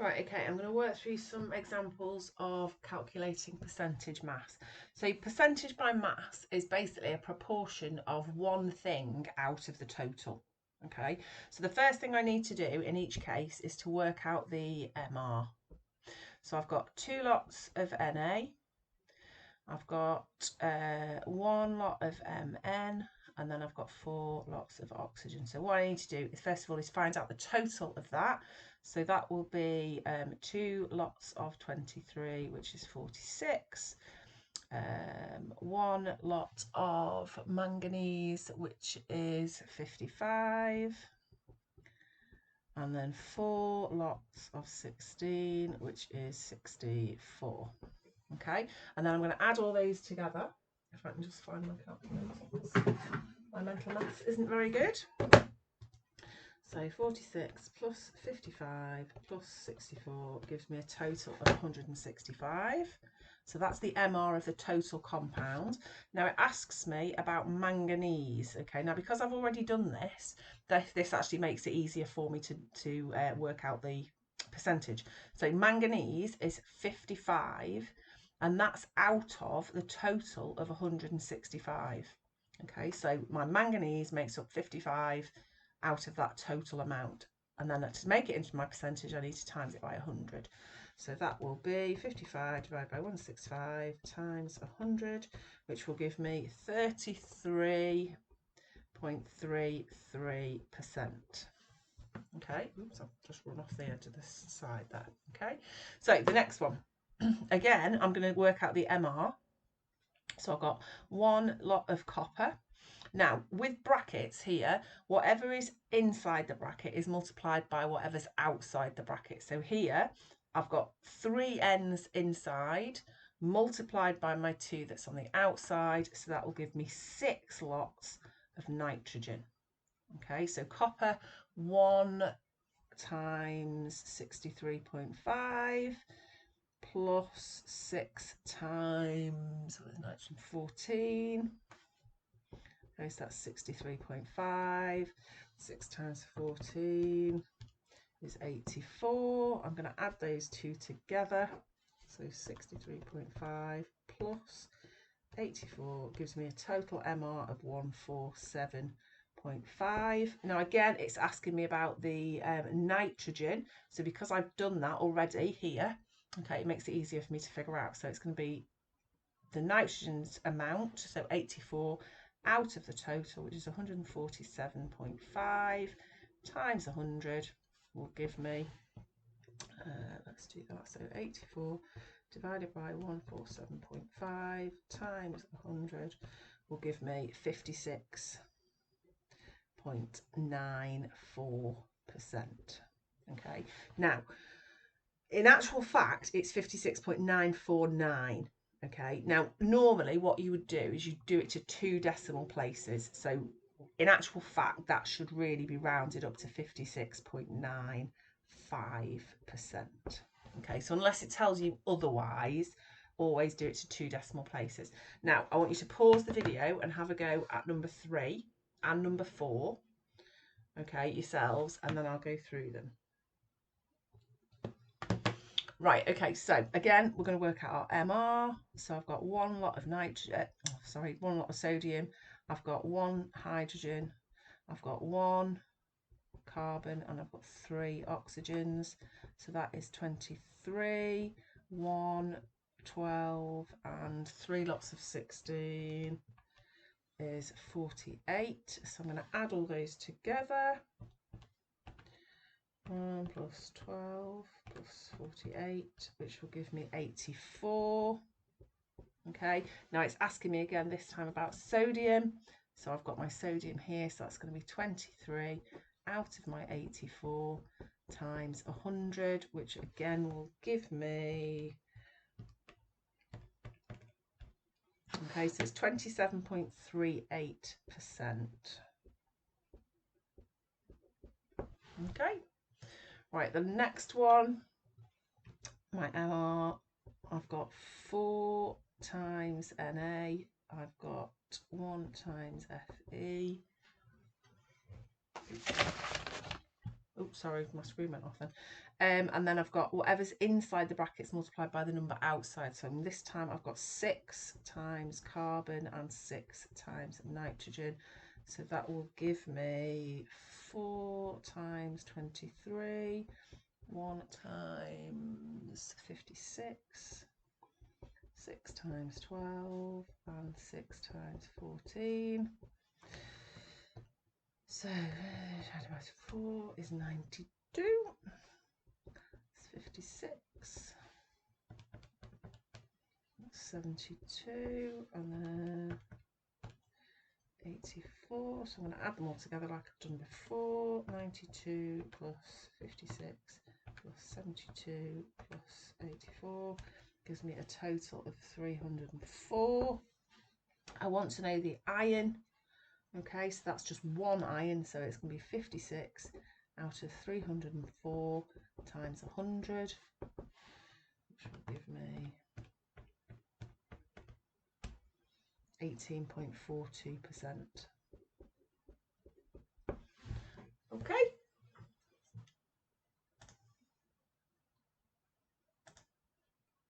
Right, okay, I'm going to work through some examples of calculating percentage mass. So percentage by mass is basically a proportion of one thing out of the total. Okay, so the first thing I need to do in each case is to work out the MR. So I've got 2 lots of Na, I've got 1 lot of Mn, and then I've got 4 lots of oxygen. So what I need to do is first of all is find out the total of that. So that will be 2 lots of 23, which is 46. 1 lot of manganese, which is 55. And then 4 lots of 16, which is 64. Okay, and then I'm going to add all those together. If I can just find my calculator. My mental maths isn't very good. So 46 plus 55 plus 64 gives me a total of 165. So that's the MR of the total compound. Now it asks me about manganese. Okay, now because I've already done this, this actually makes it easier for me to work out the percentage. So manganese is 55, and that's out of the total of 165. Okay, so my manganese makes up 55 out of that total amount, and then to make it into my percentage I need to times it by 100. So that will be 55 divided by 165 times 100, which will give me 33.33%. Okay, oops, I've just run off the edge of this side there. Okay, so the next one, again, I'm going to work out the MR. So I've got 1 lot of copper. Now, with brackets here, whatever is inside the bracket is multiplied by whatever's outside the bracket. So here, I've got 3 n's inside multiplied by my 2 that's on the outside. So that will give me 6 lots of nitrogen. Okay, so copper 1 times 63.5 plus 6 times nitrogen 14. Okay, so that's 63.5. 6 times 14 is 84. I'm going to add those two together. So 63.5 plus 84 gives me a total MR of 147.5. Now again, it's asking me about the nitrogen. So because I've done that already here, okay, it makes it easier for me to figure out. So it's going to be the nitrogen's amount, so 84 out of the total, which is 147.5 times 100 will give me, let's do that, so 84 divided by 147.5 times 100 will give me 56.94%. Okay, now in actual fact it's 56.949. Okay, now normally what you would do is you do it to 2 decimal places. So in actual fact, that should really be rounded up to 56.95%. Okay, so unless it tells you otherwise, always do it to 2 decimal places. Now, I want you to pause the video and have a go at number 3 and number 4, okay, yourselves, and then I'll go through them. Right, okay, so again, we're going to work out our MR. So I've got 1 lot of nitrogen, 1 lot of sodium. I've got 1 hydrogen. I've got 1 carbon, and I've got 3 oxygens. So that is 23, 1, 12, and 3 lots of 16 is 48. So I'm going to add all those together. 1 plus 12 plus 48, which will give me 84. Okay, now it's asking me again this time about sodium. So I've got my sodium here, so that's going to be 23 out of my 84 times 100, which again will give me, okay, so it's 27.38%. Okay. Right, the next one, my MR, I've got 4 times Na, I've got 1 times Fe, Oops, sorry, my screen went off then. And then I've got whatever's inside the brackets multiplied by the number outside. So this time I've got 6 times carbon and 6 times nitrogen. So that will give me 4 times 23, 1 times 56, 6 times 12, and 6 times 14. So 4 is 92. It's 56. 72, and then 84. So I'm going to add them all together like I've done before. 92 plus 56 plus 72 plus 84 gives me a total of 304. I want to know the iron. Okay, so that's just one iron, so it's going to be 56 out of 304 times 100, which will give me 18.42%. Okay.